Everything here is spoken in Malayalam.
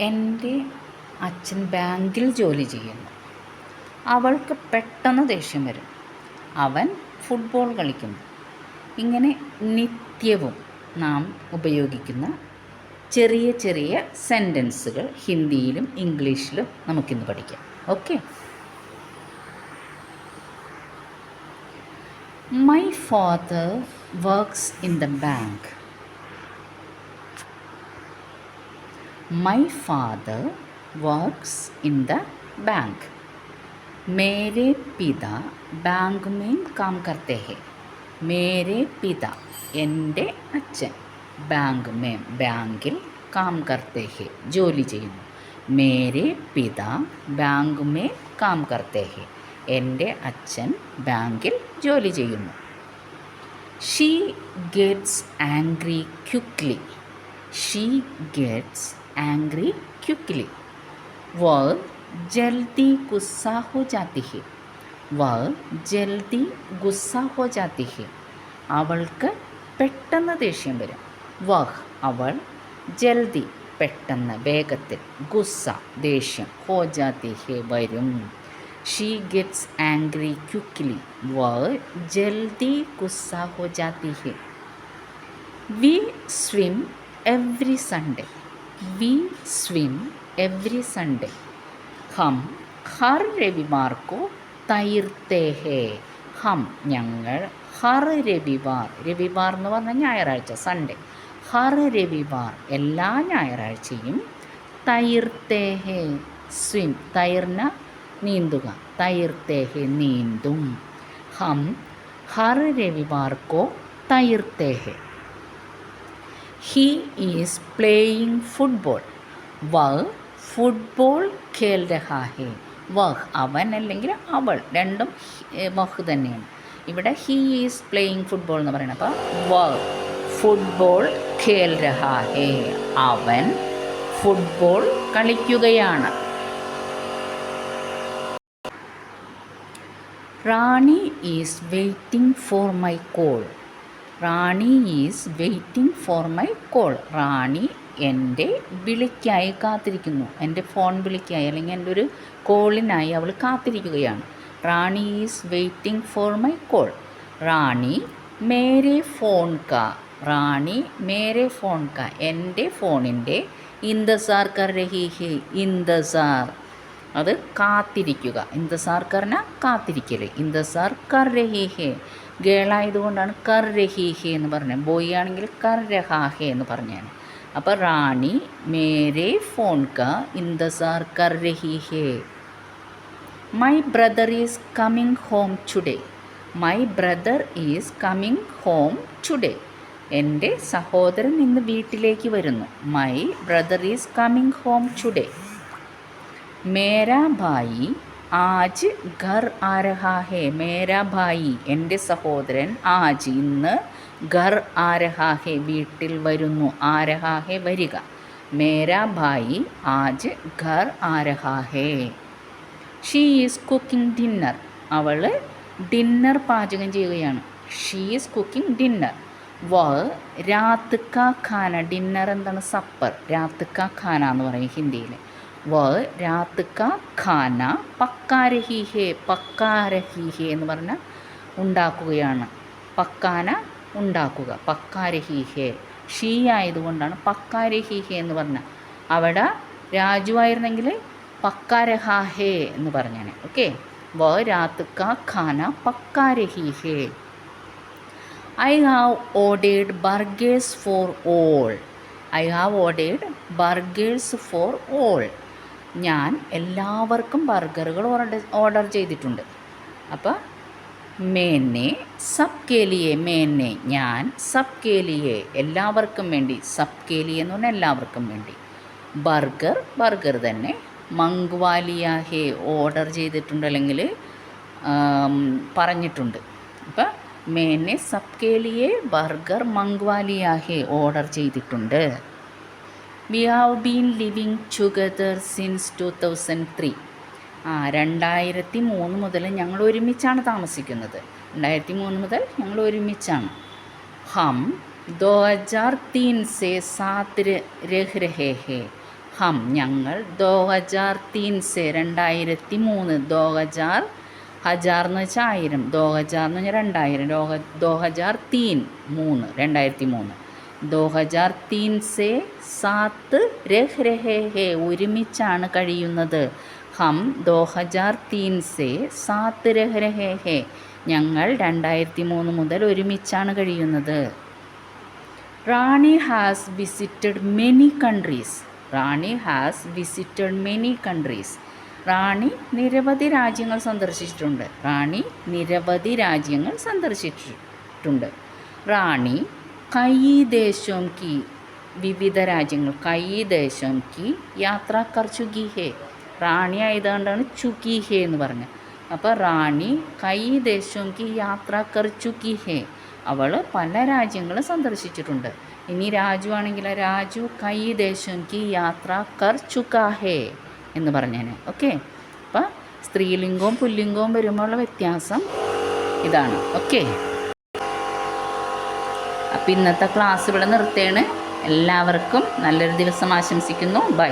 എൻ്റെ അച്ഛൻ ബാങ്കിൽ ജോലി ചെയ്യുന്നു. അവൾക്ക് പെട്ടെന്ന് ദേഷ്യം വരും. അവൻ ഫുട്ബോൾ കളിക്കുന്നു. ഇങ്ങനെ നിത്യവും നാം ഉപയോഗിക്കുന്ന ചെറിയ ചെറിയ സെൻറ്റൻസുകൾ ഹിന്ദിയിലും ഇംഗ്ലീഷിലും നമുക്കിന്ന് പഠിക്കാം. Okay. My father works in the bank. My father works in the bank. मेरे पिता बैंक में काम करते हैं. मेरे पिता എൻ്റെ അച്ഛൻ ബാങ്കിൽ കാം കർത്തേ ഹെ ജോലി ചെയ്യുന്നു. മേരെ പിതാ ബാങ്ക് മേ കാം കർത്തേ ഹെ എൻ്റെ അച്ഛൻ ബാങ്കിൽ ജോലി ചെയ്യുന്നു. She gets angry quickly. She gets angry quickly. वह जल्दी गुस्सा हो जाती है. वह जल्दी गुस्सा हो जाती है. അവൾക്ക് പെട്ടെന്ന് ദേഷ്യം വരും. വഹ് അവൾ, ജൽദി പെട്ടെന്ന് വേഗത്തിൽ, ഗുസ്സ ദേഷ്യം, ഹോ ജാതി ഹെ വരും. She gets angry quickly. വഹ് ജൽദി ഗുസ്സ ഹോ ജാതി ഹെ. We swim every Sunday. We swim every Sunday. हम हर रविवार को തൈർത്തേ ഹേ. ഹം ഞങ്ങൾ, ഹർ രവിവാർ, രവിവാർ എന്ന് പറഞ്ഞാൽ ഞായറാഴ്ച, സൺഡേ, ഹർ രവിവാർ എല്ലാ ഞായറാഴ്ചയും, തൈർത്തേ ഹേ സ്വിം, തൈർന നീന്തുക, തൈർത്തേ ഹേ നീന്തും. ഹം ഹർ രവിവാർ കോ തൈർത്തേ ഹേ. He is playing football. വഹ് ഫുട്ബോൾ ഖേൽ രഹാ ഹേ. വഹ് അവൻ അല്ലെങ്കിൽ അവൾ, രണ്ടും വഹ് തന്നെയാണ്. ഇവിടെ ഹീ ഈസ് പ്ലേയിങ് ഫുട്ബോൾ എന്ന് പറയുന്നത്. അപ്പോൾ വഹ് ഫുട്ബോൾ ഖേൽ രഹാ ഹേ അവൻ ഫുട്ബോൾ കളിക്കുകയാണ്. Rani is waiting for my call. Rani is waiting for my call. Rani എൻ്റെ വിളിക്കായി കാത്തിരിക്കുന്നു. എൻ്റെ ഫോൺ വിളിക്കായി അല്ലെങ്കിൽ എൻ്റെ ഒരു കോളിനായി അവൾ കാത്തിരിക്കുകയാണ്. Rani is waiting for my call. Rani മേരെ ഫോൺ കാ. റാണി മേരെ ഫോൺ കാ എൻ്റെ ഫോണിൻ്റെ ഇന്തസാർ കർ രഹി ഹേ. ഇന്തസാർ അത് കാത്തിരിക്കുക. ഇന്തസാർ കർന കാത്തിരിക്കൽ. ഇന്തസാർ കർ രഹി ഹേ ഗേളായതുകൊണ്ടാണ് കർ രഹി ഹേ എന്ന് പറഞ്ഞത്. ബോയ് ആണെങ്കിൽ കർ രഹാ ഹേ എന്ന് പറഞ്ഞാണ്. അപ്പോൾ റാണി മേരെ ഫോൺ കാ ഇന്തസാർ കർ രഹി ഹേ. My brother is coming home today. My brother is coming home today എൻ്റെ സഹോദരൻ ഇന്ന് വീട്ടിലേക്ക് വരുന്നു. My brother is coming home today. മേരാ ഭായി ആജ് ഘർ ആ രഹാ ഹേ. മേരാ ഭായി എൻ്റെ സഹോദരൻ, ആജ് ഇന്ന്, ഘർ ആ രഹാ ഹേ വീട്ടിൽ വരുന്നു, ആ രഹാ ഹേ വരിക. മേരാ ഭായി ആജ് ഘർ ആ രഹാ ഹേ. She is cooking dinner. അവൾ ഡിന്നർ പാചകം ചെയ്യുകയാണ്. She is cooking dinner. വഹ് രാത് കാ ഖാന. ഡിന്നർ എന്താണ്? സപ്പർ. രാത് കാ ഖാന എന്ന് പറയും ഹിന്ദിയിൽ. വഹ് രാത് കാ ഖാന പക്കാ രഹി ഹേ. പക്കാ രഹി ഹേ എന്ന് പറഞ്ഞാൽ ഉണ്ടാക്കുകയാണ്. പക്കാന ഉണ്ടാക്കുക, പക്കാ രഹി ഹേ. ഷീ ആയതുകൊണ്ടാണ് പക്കാ രഹി ഹേ എന്ന് പറഞ്ഞാൽ. അവിടെ രാജു ആയിരുന്നെങ്കിൽ പക്കാ രഹാ ഹേ എന്ന് പറഞ്ഞാണ്. ഓക്കെ. വഹ് രാത് കാ ഖാന പക്കാ രഹി ഹേ. I have ordered burgers for all. I have ordered burgers for all. ഞാൻ എല്ലാവർക്കും ബർഗറുകൾ ഓർഡർ ചെയ്തിട്ടുണ്ട്. അപ്പോൾ മേനെ സബ് കേലിയെ. മേനെ ഞാൻ, സബ് കേലിയെ എല്ലാവർക്കും വേണ്ടി. സബ് കേലിയെ എന്ന് പറഞ്ഞാൽ എല്ലാവർക്കും വേണ്ടി. ബർഗർ തന്നെ. മംഗ്വാലിയ ഹേ ഓർഡർ ചെയ്തിട്ടുണ്ട് അല്ലെങ്കിൽ പറഞ്ഞിട്ടുണ്ട്. അപ്പോൾ മേനെ സബ് കേലിയെ ബർഗർ മംഗ്വാലിയ ഹേ ഓർഡർ ചെയ്തിട്ടുണ്ട്. We have been living together since 2003. 2003 മുതൽ ഞങ്ങൾ ഒരുമിച്ചാണ് താമസിക്കുന്നത്. 2003 മുതൽ ഞങ്ങൾ ഒരുമിച്ചാണ്. ഹം 2003 से साथ रह रहे हैं. ഹം ഞങ്ങൾ 2003 2003 2000 ഹജാർ എന്ന് വെച്ചാൽ 1000 2000 എന്ന് പറഞ്ഞാൽ 2000 2003 2003 2003 സാത്ത് രഹ് രഹേ ഹേ ഒരുമിച്ചാണ് കഴിയുന്നത്. ഹം 2003 സാത്ത് രഹ് രഹേ ഹേ ഞങ്ങൾ 2003 മുതൽ ഒരുമിച്ചാണ് കഴിയുന്നത്. Rani has visited many countries. Rani has visited many countries. Rani നിരവധി രാജ്യങ്ങൾ സന്ദർശിച്ചിട്ടുണ്ട്. റാണി നിരവധി രാജ്യങ്ങൾ സന്ദർശിച്ചിട്ടുണ്ട്. റാണി കയി ദേശോം കി വിവിധ രാജ്യങ്ങൾ കയി ദേശോം കി യാത്ര കർ ചുക്കി ഹേ. റാണി ആയതുകൊണ്ടാണ് ചുക്കി ഹേ എന്ന് പറഞ്ഞത്. അപ്പോൾ റാണി കയി ദേശോം കി യാത്ര കർ ചുക്കി ഹേ. അവൾ പല രാജ്യങ്ങളും സന്ദർശിച്ചിട്ടുണ്ട്. ഇനി രാജു ആണെങ്കിൽ രാജു കയി ദേശോം കി യാത്ര കർ ചുക്കാ ഹേ എന്ന് പറഞ്ഞേനെ. ഓക്കെ, അപ്പം സ്ത്രീലിംഗവും പുല്ലിംഗവും വരുമ്പോഴുള്ള വ്യത്യാസം ഇതാണ്. ഓക്കെ, അപ്പം ഇന്നത്തെ ക്ലാസ് ഇവിടെ നിർത്തുകയാണ്. എല്ലാവർക്കും നല്ലൊരു ദിവസം ആശംസിക്കുന്നു. ബൈ.